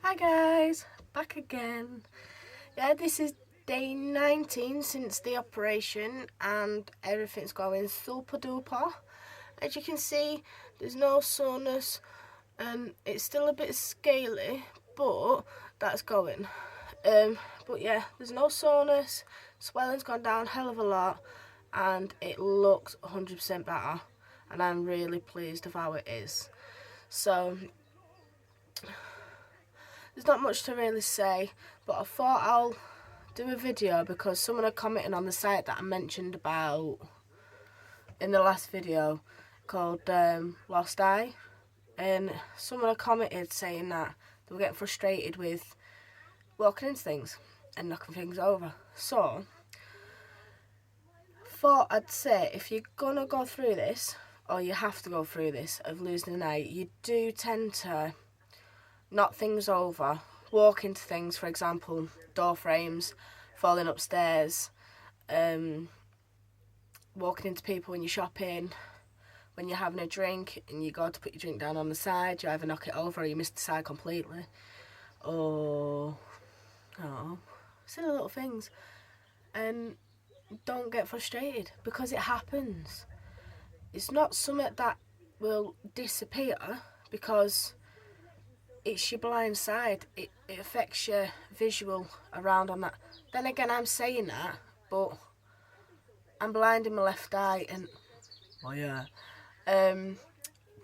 Hi guys, back again. Yeah, this is day 19 since the operation and everything's going super duper. As you can see, there's no soreness and it's still a bit scaly, but that's going. But yeah, there's no soreness, swelling's gone down a hell of a lot and it looks 100% better and I'm really pleased of how it is. So there's not much to really say, but I thought I'll do a video because someone had commented on the site that I mentioned about in the last video called Lost Eye, and someone had commented saying that they were getting frustrated with walking into things and knocking things over. So thought I'd say if you're gonna go through this, or you have to go through this of losing an eye, you do tend to knock things over, walk into things, for example, door frames, falling upstairs, walking into people when you're shopping, when you're having a drink and you go to put your drink down on the side, you either knock it over or you miss the side completely. Or, silly little things. And don't get frustrated because it happens. It's not something that will disappear because it's your blind side. It affects your visual around on that. Then again, I'm saying that, but I'm blind in my left eye and,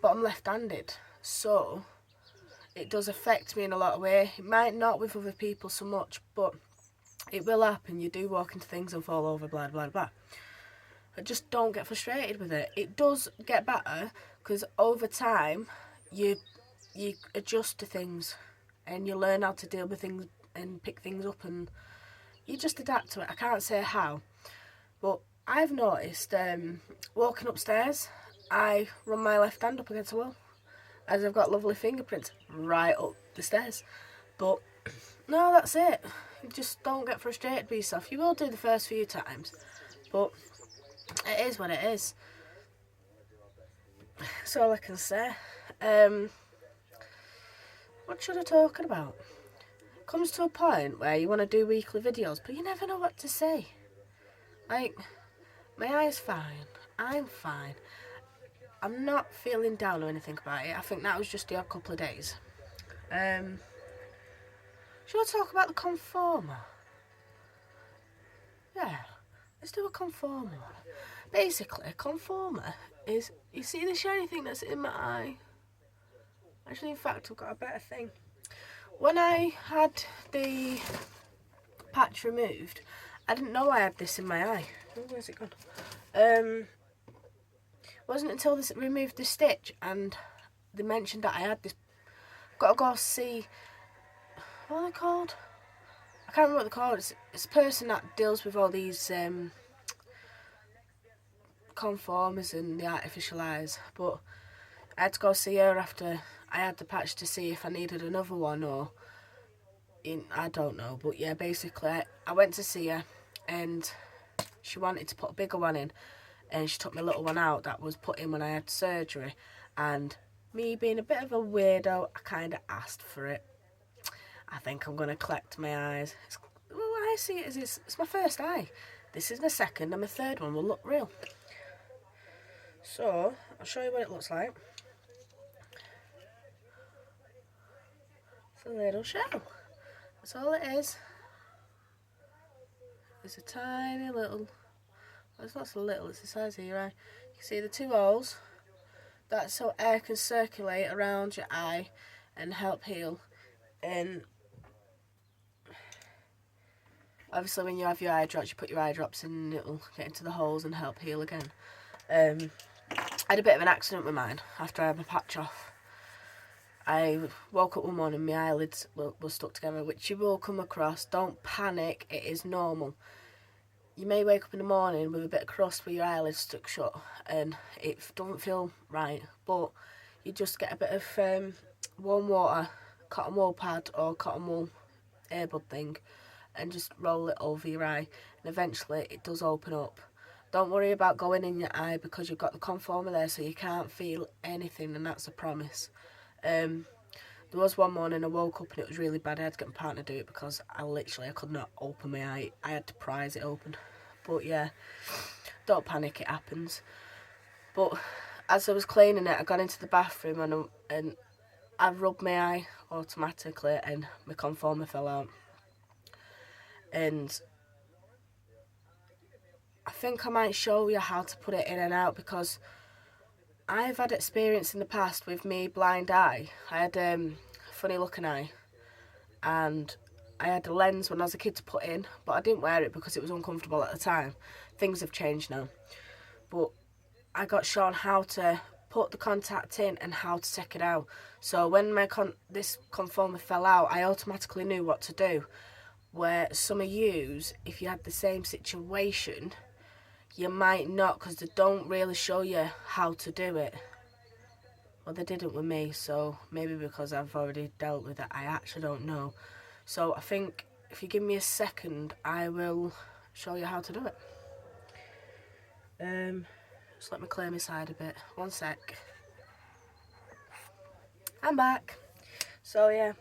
but I'm left-handed, so it does affect me in a lot of ways. It might not with other people so much, but it will happen. You do walk into things and fall over, blah, blah, blah. But just don't get frustrated with it. It does get better because over time, you adjust to things and you learn how to deal with things and pick things up and you just adapt to it. I can't say how, but I've noticed walking upstairs, I run my left hand up against the wall as I've got lovely fingerprints right up the stairs. But no, that's it. You just don't get frustrated with yourself. You will do the first few times, but it is what it is. That's all I can say. What should I talk about? It comes to a point where you want to do weekly videos, but you never know what to say. Like, my eye's fine. I'm fine. I'm not feeling down or anything about it. I think that was just the odd couple of days. Should I talk about the conformer? Yeah, let's do a conformer. Basically, a conformer is, you see the shiny thing that's in my eye? Actually, in fact, I've got a better thing. When I had the patch removed, I didn't know I had this in my eye. Oh, where's it gone? Wasn't until this removed the stitch and they mentioned that I had this. Got to go see, what are they called? I can't remember what they're called. It's a person that deals with all these conformers and the artificial eyes. But I had to go see her after I had the patch to see if I needed another one or I don't know. But yeah, basically I went to see her and she wanted to put a bigger one in. And she took my little one out that was put in when I had surgery. And me being a bit of a weirdo, I kind of asked for it. I think I'm going to collect my eyes. Well, I see it as it's my first eye. This is my second and my third one will look real. So, I'll show you what it looks like. It's a little shell. That's all it is. It's a tiny little... It's not so little, it's the size of your eye. You can see the two holes. That's so air can circulate around your eye and help heal. And obviously when you have your eye drops, you put your eye drops in and it'll get into the holes and help heal again. I had a bit of an accident with mine after I had my patch off. I woke up one morning, my eyelids were stuck together, which you will come across. Don't panic, it is normal. You may wake up in the morning with a bit of crust with your eyelids stuck shut and it doesn't feel right, but you just get a bit of warm water, cotton wool pad or cotton wool earbud thing and just roll it over your eye and eventually it does open up. Don't worry about going in your eye because you've got the conformer there so you can't feel anything and that's a promise. There was one morning I woke up and it was really bad. I had to get my partner to do it because I could not open my eye. I had to prise it open. But yeah, don't panic, it happens. But as I was cleaning it, I got into the bathroom and I rubbed my eye automatically and my conformer fell out. And I think I might show you how to put it in and out, because I've had experience in the past with me blind eye. I had a funny looking eye, and I had a lens when I was a kid to put in, but I didn't wear it because it was uncomfortable at the time. Things have changed now. But I got shown how to put the contact in and how to take it out. So when this conformer fell out, I automatically knew what to do. Where some of yous, if you had the same situation, you might not, because they don't really show you how to do it. Well, they didn't with me, so maybe because I've already dealt with it, I actually don't know. So I think if you give me a second, I will show you how to do it. Just let me clear my side a bit. 1 sec. I'm back. So yeah,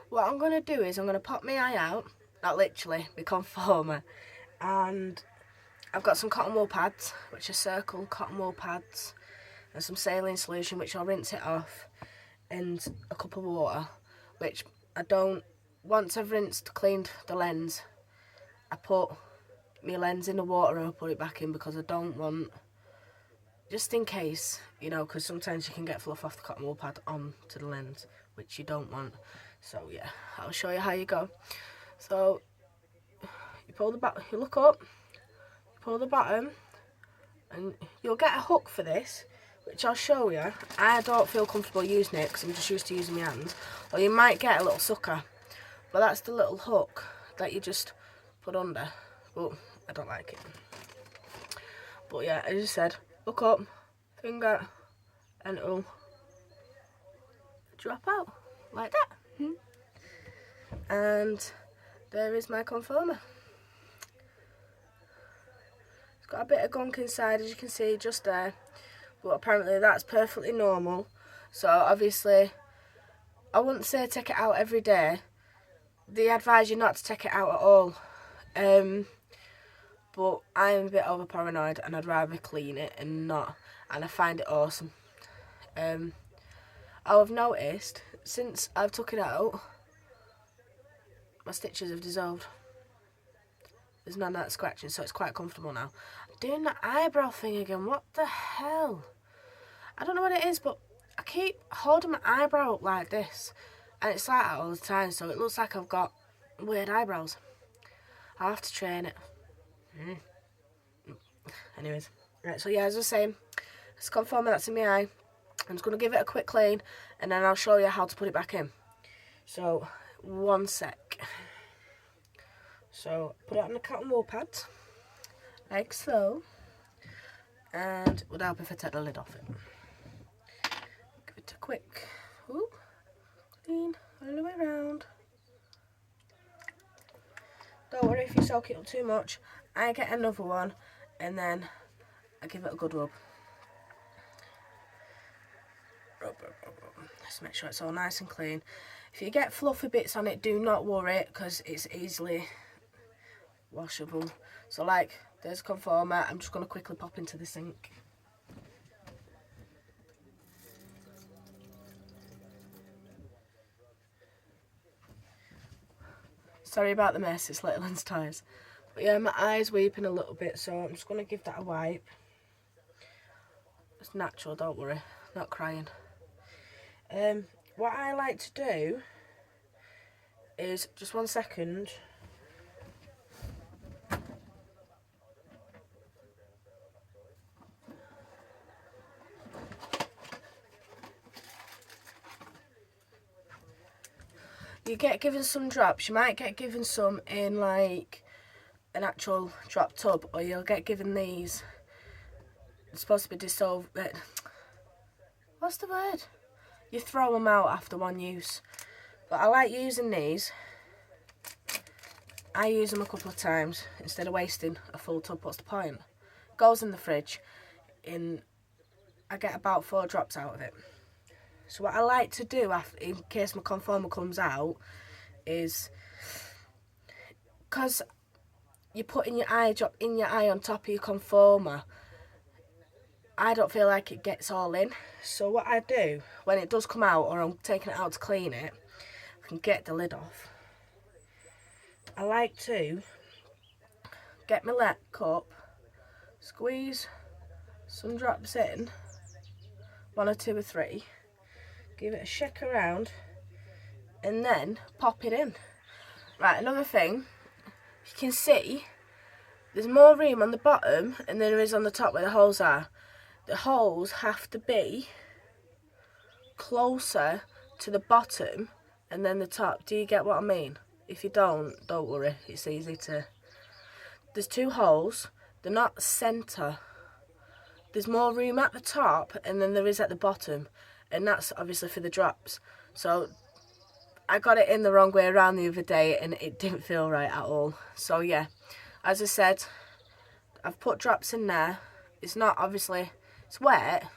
what I'm going to do is I'm going to pop my eye out, not literally, my conformer, and I've got some cotton wool pads, which are circle cotton wool pads, and some saline solution, which I'll rinse it off, and a cup of water, which once I've cleaned the lens, I put my lens in the water and I put it back in, because I don't want, just in case, you know, because sometimes you can get fluff off the cotton wool pad onto the lens, which you don't want. So yeah, I'll show you how you go. So you look up, pull the bottom, and you'll get a hook for this, which I'll show you. I don't feel comfortable using it because I'm just used to using my hands. Or you might get a little sucker, but that's the little hook that you just put under. But I don't like it. But yeah, as I said, look up, finger, and it'll drop out like that. And there is my conformer. It's got a bit of gunk inside, as you can see, just there. But apparently that's perfectly normal. So obviously, I wouldn't say take it out every day. They advise you not to take it out at all. But I'm a bit over paranoid and I'd rather clean it and not. And I find it awesome. I've noticed, since I've took it out, my stitches have dissolved. There's none of that scratching, so it's quite comfortable now. I'm doing the eyebrow thing again. What the hell? I don't know what it is, but I keep holding my eyebrow up like this. And it's like that all the time, so it looks like I've got weird eyebrows. I'll have to train it. Anyways. Right, so yeah, as I was saying, it's conformer that's in my eye. I'm just going to give it a quick clean, and then I'll show you how to put it back in. So, 1 sec. So, put it on the cotton wool pad, like so, and it would help if I take the lid off it. Give it a quick clean all the way around. Don't worry if you soak it up too much. I get another one, and then I give it a good rub. Rub. Just make sure it's all nice and clean. If you get fluffy bits on it, do not worry, because it's easily washable. So like, there's a conformer. I'm just going to quickly pop into the sink. Sorry about the mess, it's Little One's toys. But yeah, my eye's weeping a little bit, so I'm just going to give that a wipe. It's natural, don't worry, not crying. What I like to do is, just 1 second. You get given some drops. You might get given some in like an actual drop tub, or you'll get given these. It's supposed to be dissolved. What's the word? You throw them out after one use. But I like using these. I use them a couple of times instead of wasting a full tub. What's the point? Goes in the fridge. I get about 4 drops out of it. So what I like to do, in case my conformer comes out, is, because you're putting your eye drop in your eye on top of your conformer, I don't feel like it gets all in. So what I do, when it does come out, or I'm taking it out to clean it, I can get the lid off. I like to get my lip cup, squeeze some drops in, 1 or 2 or 3, give it a shake around, and then pop it in. Right, another thing, you can see there's more room on the bottom than there is on the top where the holes are. The holes have to be closer to the bottom and then the top. Do you get what I mean? If you don't worry, it's easy to... There's 2 holes, they're not centre. There's more room at the top and then there is at the bottom, and that's obviously for the drops. So I got it in the wrong way around the other day and it didn't feel right at all. So yeah, as I said, I've put drops in there. It's not, obviously, it's wet,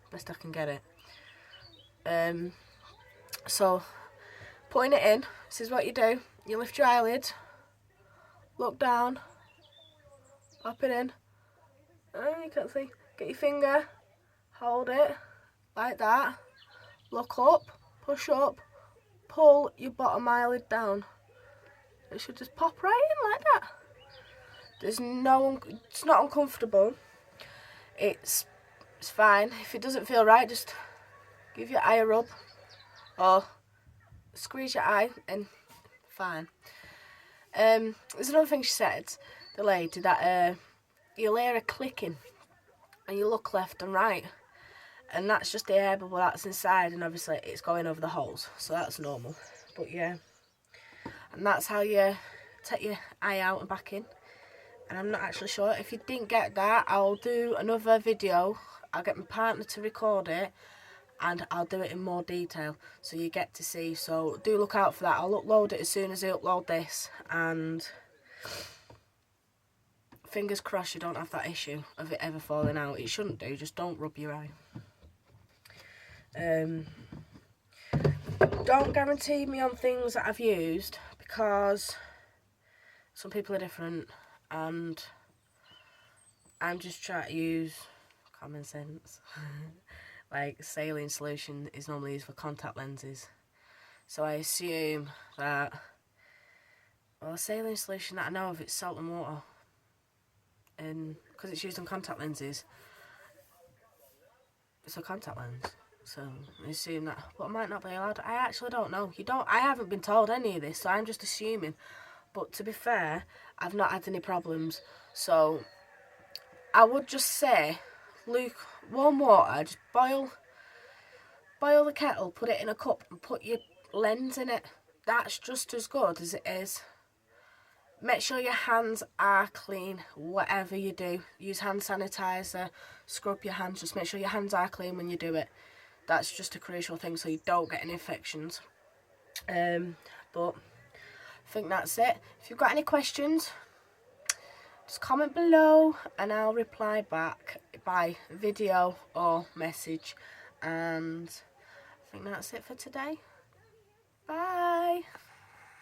best I can get it. So putting it in, this is what you do. You lift your eyelid, look down, pop it in. Oh, you can't see. Get your finger, hold it like that, look up, push up, pull your bottom eyelid down. It should just pop right in like that. There's no, it's not uncomfortable. It's fine. If it doesn't feel right, just give your eye a rub or squeeze your eye and fine. There's another thing she said, the lady, that you'll hear a clicking and you look left and right, and that's just the air bubble that's inside, and obviously it's going over the holes, so that's normal. But yeah, and that's how you take your eye out and back in. And I'm not actually sure. If you didn't get that, I'll do another video. I'll get my partner to record it and I'll do it in more detail so you get to see. So do look out for that. I'll upload it as soon as I upload this, and fingers crossed you don't have that issue of it ever falling out. It shouldn't do, just don't rub your eye. Don't guarantee me on things that I've used, because some people are different and I'm just trying to use common sense. Like saline solution is normally used for contact lenses, so I assume that, well, a saline solution that I know of, it's salt and water, and because it's used on contact lenses, it's a contact lens. So I assume that, but it might not be allowed. I actually don't know. I haven't been told any of this, so I'm just assuming. But to be fair, I've not had any problems. So I would just say, lukewarm water, just boil the kettle, put it in a cup and put your lens in it. That's just as good as it is. Make sure your hands are clean, whatever you do. Use hand sanitizer, scrub your hands, just make sure your hands are clean when you do it. That's just a crucial thing so you don't get any infections. But I think that's it. If you've got any questions, just comment below and I'll reply back by video or message. And I think that's it for today. Bye.